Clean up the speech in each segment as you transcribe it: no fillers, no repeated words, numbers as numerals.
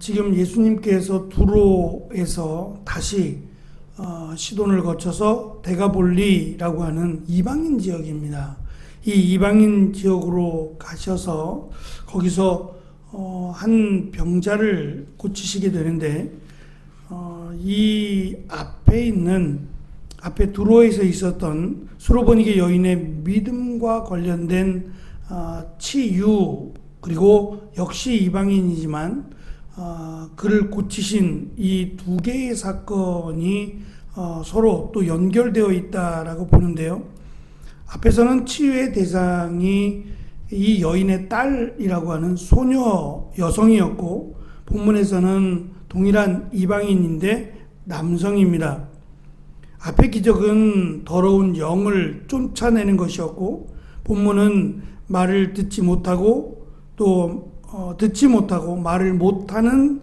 지금 예수님께서 두로에서 다시 시돈을 거쳐서 데가볼리라고 하는 이방인 지역입니다. 이 이방인 지역으로 가셔서 거기서 한 병자를 고치시게 되는데 이 앞에 두로에서 있었던 수로보니게 여인의 믿음과 관련된 치유, 그리고 역시 이방인이지만 그를 고치신 이 두 개의 사건이 서로 또 연결되어 있다라고 보는데요. 앞에서는 치유의 대상이 이 여인의 딸이라고 하는 소녀 여성이었고, 본문에서는 동일한 이방인인데 남성입니다. 앞의 기적은 더러운 영을 쫓아내는 것이었고, 본문은 말을 듣지 못하고 또 듣지 못하고 말을 못하는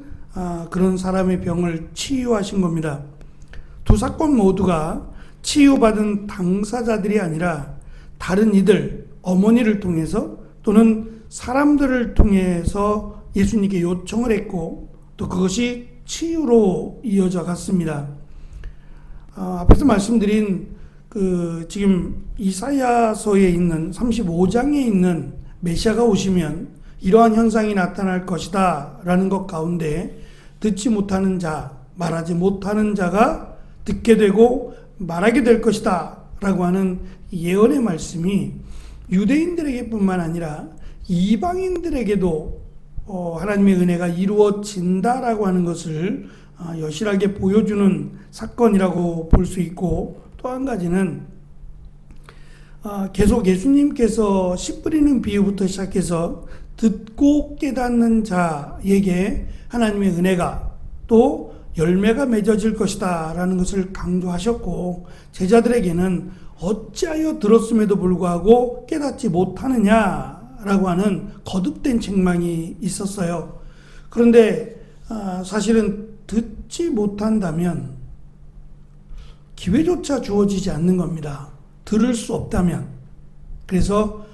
그런 사람의 병을 치유하신 겁니다. 두 사건 모두가 치유받은 당사자들이 아니라 다른 이들, 어머니를 통해서 또는 사람들을 통해서 예수님께 요청을 했고, 또 그것이 치유로 이어져 갔습니다. 앞에서 말씀드린 지금 이사야서에 있는 35장에 있는 메시아가 오시면 이러한 현상이 나타날 것이다 라는 것 가운데, 듣지 못하는 자, 말하지 못하는 자가 듣게 되고 말하게 될 것이다 라고 하는 예언의 말씀이 유대인들에게 뿐만 아니라 이방인들에게도 하나님의 은혜가 이루어진다라고 하는 것을 여실하게 보여주는 사건이라고 볼 수 있고, 또 한 가지는 계속 예수님께서 씨 뿌리는 비유부터 시작해서 듣고 깨닫는 자에게 하나님의 은혜가 또 열매가 맺어질 것이다 라는 것을 강조하셨고, 제자들에게는 어찌하여 들었음에도 불구하고 깨닫지 못하느냐라고 하는 거듭된 책망이 있었어요. 그런데 사실은 듣지 못한다면 기회조차 주어지지 않는 겁니다. 들을 수 없다면. 그래서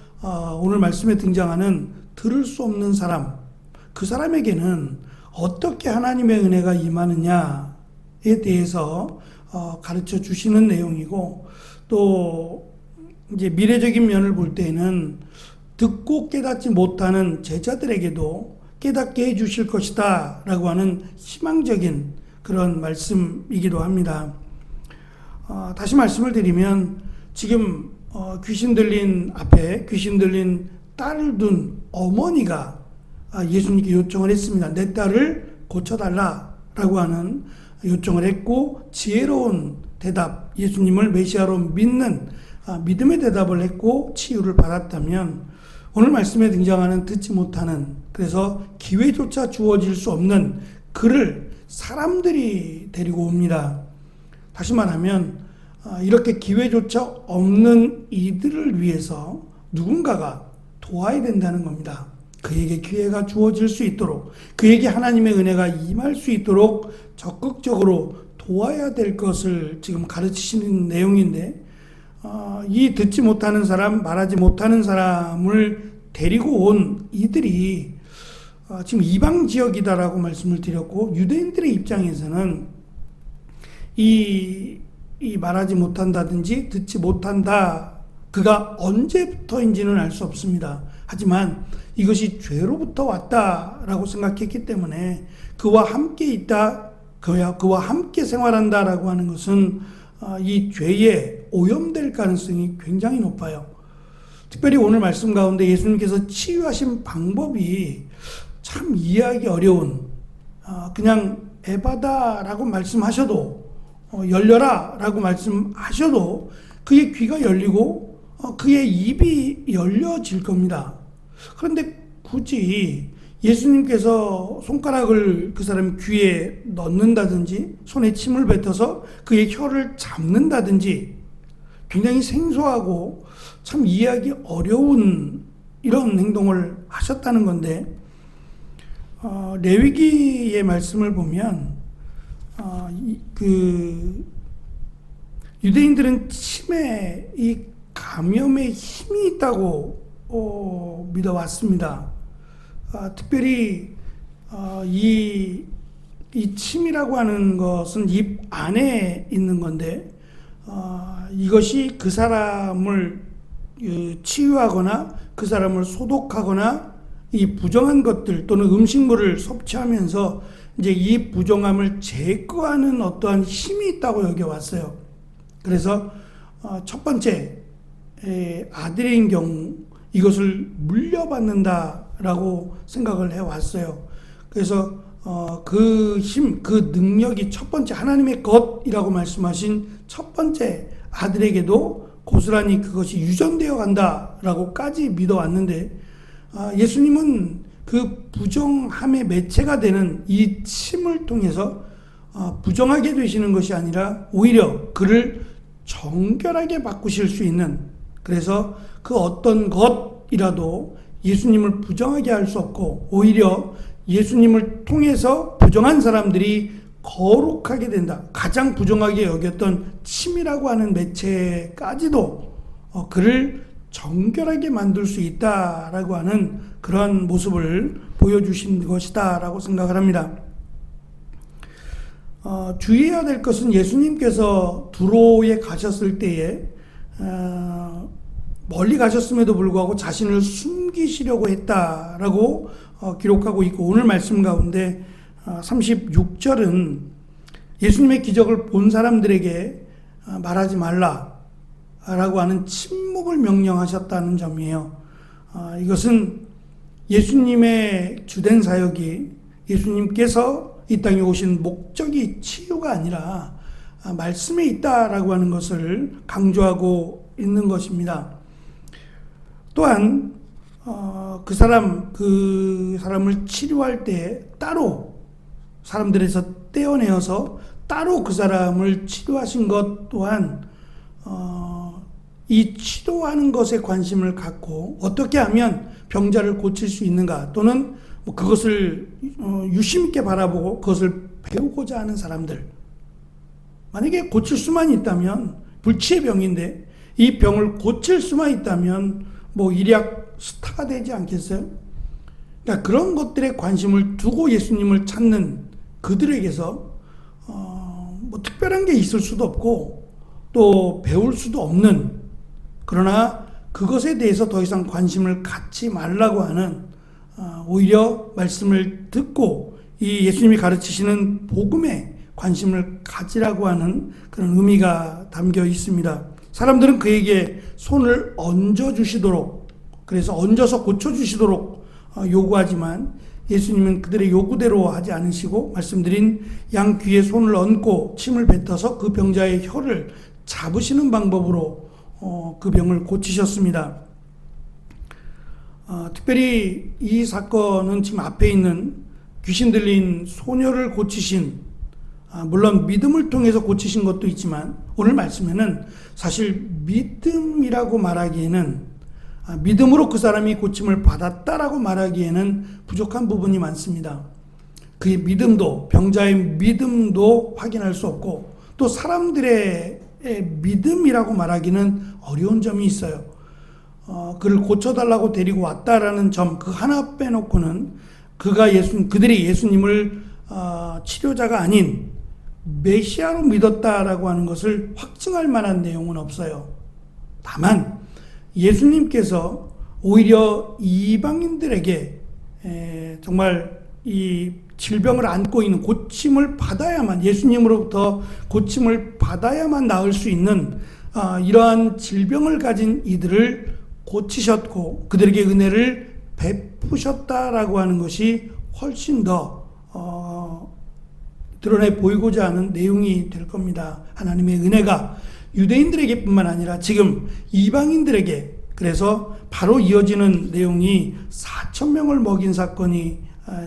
오늘 말씀에 등장하는 들을 수 없는 사람, 그 사람에게는 어떻게 하나님의 은혜가 임하느냐에 대해서 가르쳐 주시는 내용이고, 또 이제 미래적인 면을 볼 때는 듣고 깨닫지 못하는 제자들에게도 깨닫게 해 주실 것이다 라고 하는 희망적인 그런 말씀이기도 합니다. 다시 말씀을 드리면, 지금 귀신 들린 딸을 둔 어머니가 예수님께 요청을 했습니다. 내 딸을 고쳐달라라고 하는 요청을 했고, 지혜로운 대답, 예수님을 메시아로 믿는 믿음의 대답을 했고 치유를 받았다면, 오늘 말씀에 등장하는 듣지 못하는, 그래서 기회조차 주어질 수 없는 그를 사람들이 데리고 옵니다. 다시 말하면 이렇게 기회조차 없는 이들을 위해서 누군가가 도와야 된다는 겁니다. 그에게 기회가 주어질 수 있도록, 그에게 하나님의 은혜가 임할 수 있도록 적극적으로 도와야 될 것을 지금 가르치시는 내용인데, 이 듣지 못하는 사람, 말하지 못하는 사람을 데리고 온 이들이 지금 이방 지역이다라고 말씀을 드렸고, 유대인들의 입장에서는 이 말하지 못한다든지 듣지 못한다, 그가 언제부터인지는 알 수 없습니다. 하지만 이것이 죄로부터 왔다라고 생각했기 때문에 그와 함께 있다, 그와 함께 생활한다라고 하는 것은 이 죄에 오염될 가능성이 굉장히 높아요. 특별히 오늘 말씀 가운데 예수님께서 치유하신 방법이 참 이해하기 어려운, 그냥 에바다라고 말씀하셔도, 열려라 라고 말씀하셔도 그의 귀가 열리고 그의 입이 열려질 겁니다. 그런데 굳이 예수님께서 손가락을 그 사람 귀에 넣는다든지 손에 침을 뱉어서 그의 혀를 잡는다든지, 굉장히 생소하고 참 이해하기 어려운 이런 행동을 하셨다는 건데, 레위기의 말씀을 보면 유대인들은 침에 이 감염의 힘이 있다고 믿어왔습니다. 특별히 이 침이라고 하는 것은 입 안에 있는 건데, 이것이 그 사람을 치유하거나 그 사람을 소독하거나 이 부정한 것들 또는 음식물을 섭취하면서 이제 이 부정함을 제거하는 어떠한 힘이 있다고 여겨왔어요. 그래서 첫 번째 아들인 경우 이것을 물려받는다라고 생각을 해왔어요. 그래서 그 힘, 그 능력이 첫 번째 하나님의 것이라고 말씀하신 첫 번째 아들에게도 고스란히 그것이 유전되어 간다라고까지 믿어왔는데, 예수님은 그 부정함의 매체가 되는 이 침을 통해서 부정하게 되시는 것이 아니라 오히려 그를 정결하게 바꾸실 수 있는, 그래서 그 어떤 것이라도 예수님을 부정하게 할 수 없고 오히려 예수님을 통해서 부정한 사람들이 거룩하게 된다. 가장 부정하게 여겼던 침이라고 하는 매체까지도 그를 정결하게 만들 수 있다라고 하는 그러한 모습을 보여주신 것이다라고 생각을 합니다. 주의해야 될 것은 예수님께서 두로에 가셨을 때에 멀리 가셨음에도 불구하고 자신을 숨기시려고 했다라고 기록하고 있고, 오늘 말씀 가운데 36절은 예수님의 기적을 본 사람들에게 말하지 말라라고 하는 침묵을 명령하셨다는 점이에요. 이것은 예수님의 주된 사역이, 예수님께서 이 땅에 오신 목적이 치유가 아니라 말씀에 있다라고 하는 것을 강조하고 있는 것입니다. 또한 그 사람을 치료할 때 따로 사람들에서 떼어내어서 따로 그 사람을 치료하신 것 또한 이 치료하는 것에 관심을 갖고 어떻게 하면 병자를 고칠 수 있는가, 또는 그것을 유심 있게 바라보고 그것을 배우고자 하는 사람들, 만약에 고칠 수만 있다면, 불치의 병인데 이 병을 고칠 수만 있다면 일약 스타가 되지 않겠어요? 그러니까 그런 것들에 관심을 두고 예수님을 찾는 그들에게서 특별한 게 있을 수도 없고 또 배울 수도 없는, 그러나 그것에 대해서 더 이상 관심을 갖지 말라고 하는, 오히려 말씀을 듣고 이 예수님이 가르치시는 복음에 관심을 가지라고 하는 그런 의미가 담겨 있습니다. 사람들은 그에게 손을 얹어 주시도록, 그래서 얹어서 고쳐 주시도록 요구하지만 예수님은 그들의 요구대로 하지 않으시고 말씀드린 양 귀에 손을 얹고 침을 뱉어서 그 병자의 혀를 잡으시는 방법으로 그 병을 고치셨습니다. 특별히 이 사건은 지금 앞에 있는 귀신 들린 소녀를 고치신, 물론 믿음을 통해서 고치신 것도 있지만 오늘 말씀에는 사실 믿음이라고 말하기에는, 믿음으로 그 사람이 고침을 받았다라고 말하기에는 부족한 부분이 많습니다. 그의 믿음도, 병자의 믿음도 확인할 수 없고 또 사람들의 믿음이라고 말하기는 어려운 점이 있어요. 그를 고쳐달라고 데리고 왔다라는 점, 그 하나 빼놓고는 그들이 예수님을 치료자가 아닌 메시아로 믿었다라고 하는 것을 확증할 만한 내용은 없어요. 다만 예수님께서 오히려 이방인들에게 정말 이 질병을 안고 있는, 고침을 받아야만, 예수님으로부터 고침을 받아야만 나을 수 있는 이러한 질병을 가진 이들을 고치셨고 그들에게 은혜를 베푸셨다라고 하는 것이 훨씬 더 드러내 보이고자 하는 내용이 될 겁니다. 하나님의 은혜가 유대인들에게 뿐만 아니라 지금 이방인들에게, 그래서 바로 이어지는 내용이 4,000명을 먹인 사건이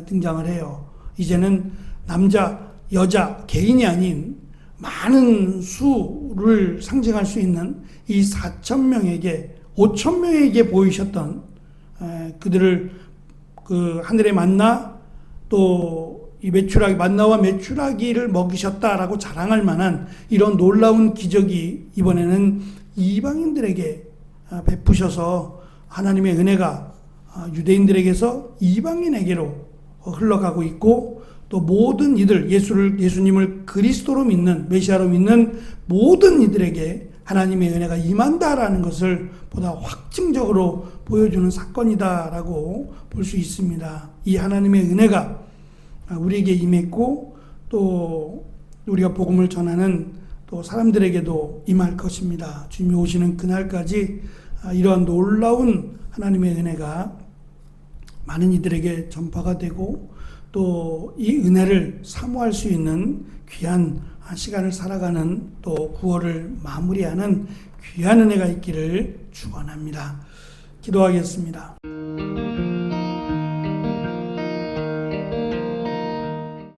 등장을 해요. 이제는 남자, 여자, 개인이 아닌 많은 수를 상징할 수 있는 이 4,000명에게, 5,000명에게 보이셨던 그들을 그 하늘의 만나, 또 이 메추라기, 만나와 메추라기를 먹이셨다라고 자랑할 만한 이런 놀라운 기적이 이번에는 이방인들에게 베푸셔서 하나님의 은혜가 유대인들에게서 이방인에게로 흘러가고 있고, 또 모든 이들, 예수님을 그리스도로 믿는, 메시아로 믿는 모든 이들에게 하나님의 은혜가 임한다라는 것을 보다 확증적으로 보여주는 사건이다라고 볼 수 있습니다. 이 하나님의 은혜가 우리에게 임했고, 또 우리가 복음을 전하는 또 사람들에게도 임할 것입니다. 주님이 오시는 그날까지 이러한 놀라운 하나님의 은혜가 많은 이들에게 전파가 되고, 또 이 은혜를 사모할 수 있는 귀한 시간을 살아가는, 또 9월을 마무리하는 귀한 은혜가 있기를 축원합니다. 기도하겠습니다.